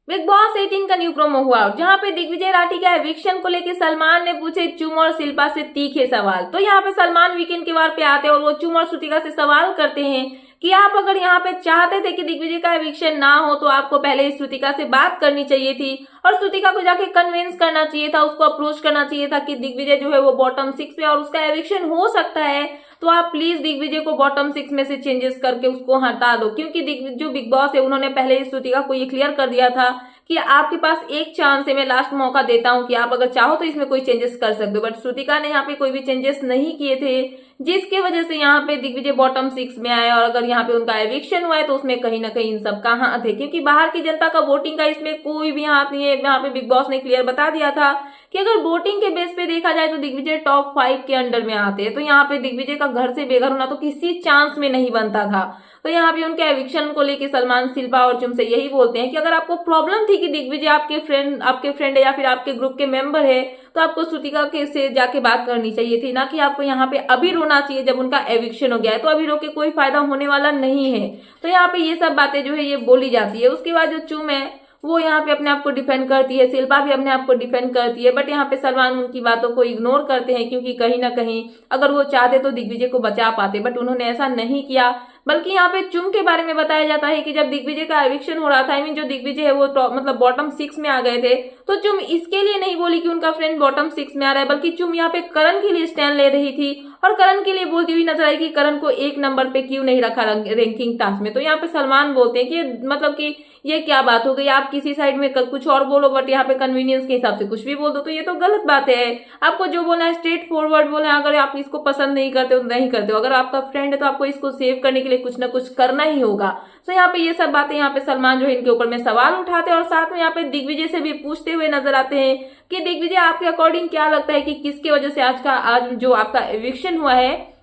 Big boss 18 का new promo हुआ जहां पे दिग्विजय राठी का एविक्शन को लेकर सलमान ने पूछे चुम और शिल्पा से तीखे सवाल। तो यहाँ पे सलमान वीकेंड के वार पे आते हैं और वो चुम और श्रुतिका से सवाल करते हैं कि आप अगर यहाँ पे चाहते थे कि दिग्विजय का एविक्शन ना हो तो आपको पहले ही श्रुतिका से बात करनी चाहिए थी और श्रुतिका को जाके कन्विंस करना चाहिए था, उसको अप्रोच करना चाहिए था कि दिग्विजय जो है वो बॉटम 6 पे और उसका एविक्शन हो सकता है, तो आप प्लीज दिग्विजय को बॉटम 6 में से चेंजेस करके उसको हटा दो। क्योंकि जो बिग बॉस है उन्होंने पहले ही श्रुतिका को ये क्लियर कर दिया था कि आपके पास एक चांस है, मैं लास्ट मौका देता हूं कि आप अगर चाहो तो इसमें कोई चेंजेस कर सकते हो। बट श्रुतिका ने यहाँ पे कोई भी चेंजेस नहीं किए थे, जिसके वजह से यहाँ पे दिग्विजय बॉटम 6 में आए और अगर यहाँ पे उनका एविक्शन हुआ है तो उसमें कहीं ना कहीं इन सब का हाथ है, क्योंकि बाहर की जनता का वोटिंग का इसमें कोई भी हाथ नहीं है। यहाँ पे बिग बॉस ने क्लियर बता दिया था कि अगर वोटिंग के बेस पे देखा जाए तो दिग्विजय टॉप 5 के अंडर में आते हैं, तो यहाँ पे दिग्विजय का घर से बेघर होना तो किसी चांस में नहीं बनता था। तो यहाँ पे उनके एविक्शन को लेके सलमान शिल्पा और चुम से यही बोलते हैं कि अगर आपको प्रॉब्लम थी कि दिग्विजय आपके फ्रेंड है या फिर आपके ग्रुप के मेंबर है तो आपको श्रुतिका के से जाके बात करनी चाहिए थी, ना कि आपको यहाँ पे अभी रोना चाहिए जब उनका एविक्शन हो गया है। तो अभी रो के कोई फायदा होने वाला नहीं है। तो यहाँ पे ये सब बातें जो है ये बोली जाती है। उसके बाद जो चुम है वो यहाँ पे अपने आप को डिफेंड करती है, शिल्पा भी अपने आप को डिफेंड करती है, बट यहाँ पे सलमान उनकी बातों को इग्नोर करते हैं क्योंकि कहीं ना कहीं अगर वो चाहते तो दिग्विजय को बचा पाते, बट उन्होंने ऐसा नहीं किया। बल्कि यहाँ पे चुम के बारे में बताया जाता है कि जब दिग्विजय का एविक्शन हो रहा था, आई मीन जो दिग्विजय है वो मतलब बॉटम 6 में आ गए थे, तो चुम इसके लिए नहीं बोली कि उनका फ्रेंड बॉटम 6 में आ रहा है, बल्कि चुम यहाँ पे करण के लिए स्टैंड ले रही थी और करण के लिए बोलती हुई नजर आई कि करण को 1 नंबर पे क्यों नहीं रखा रैंकिंग टास्क में। तो यहाँ पे सलमान बोलते हैं कि मतलब कि ये क्या बात हो गई, आप किसी साइड में कुछ और बोलो बट यहाँ पे कन्वीनियंस के हिसाब से कुछ भी बोल दो, तो ये तो गलत बात है। आपको जो बोलना है स्ट्रेट फॉरवर्ड बोले, अगर आप इसको पसंद नहीं करते हो नहीं करते हो, अगर आपका फ्रेंड है तो आपको इसको सेव करने के लिए कुछ ना कुछ करना ही होगा। तो यहाँ पे ये सब बातें यहाँ पे सलमान जो है इनके ऊपर में सवाल उठाते हैं और साथ में यहाँ पे दिग्विजय से भी पूछते हुए नजर आते हैं कि दिग्विजय आपके अकॉर्डिंग क्या लगता है कि किसकी वजह से आज जो आपका एविक्शन हुआ है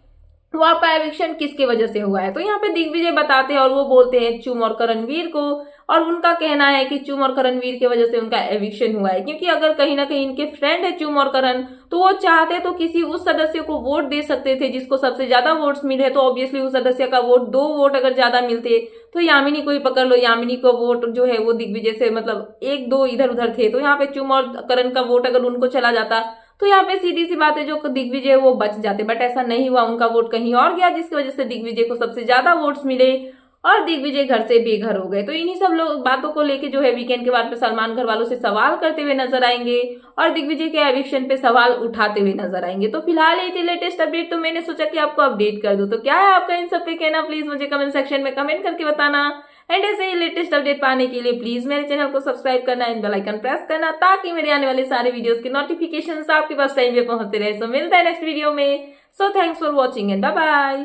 वो आपका एविक्शन किसकी वजह से हुआ है। तो यहाँ पे दिग्विजय बताते हैं और वो बोलते हैं चुम और करणवीर को, और उनका कहना है कि चुम और करणवीर की वजह से उनका एविक्शन हुआ है, क्योंकि अगर कहीं ना कहीं इनके फ्रेंड है चुम और करण तो वो चाहते तो किसी उस सदस्य को वोट दे सकते थे जिसको सबसे ज्यादा वोट्स मिले, तो ऑब्वियसली उस सदस्य का वोट 2 वोट अगर ज्यादा मिलते तो यामिनी को ही पकड़ लो, यामिनी को वोट जो है वो दिग्विजय से मतलब 1-2 इधर उधर थे, तो यहाँ पे चुम और करण का वोट अगर उनको चला जाता तो यहाँ पे सीधी सी बात है जो दिग्विजय वो बच जाते, बट ऐसा नहीं हुआ, उनका वोट कहीं और गया जिसकी वजह से दिग्विजय को सबसे ज्यादा वोट्स मिले और दिग्विजय घर से बेघर हो गए। तो इन्हीं सब लोग बातों को लेके जो है वीकेंड के बाद पे सलमान घर वालों से सवाल करते हुए नजर आएंगे और दिग्विजय के एविक्शन पे सवाल उठाते हुए नजर आएंगे। तो फिलहाल ये थी लेटेस्ट अपडेट, तो मैंने सोचा कि आपको अपडेट कर दूं। तो क्या है आपका इन सब पे कहना, प्लीज मुझे कमेंट सेक्शन में कमेंट करके बताना। एंड ऐसे ही लेटेस्ट अपडेट पाने के लिए प्लीज मेरे चैनल को सब्सक्राइब करना एंड बेल आइकन प्रेस करना ताकि मेरे आने वाले सारे वीडियोस के नोटिफिकेशंस आपके पास टाइम पे पहुंचते रहे। सो मिलता है नेक्स्ट वीडियो में। So thanks for watching and bye bye.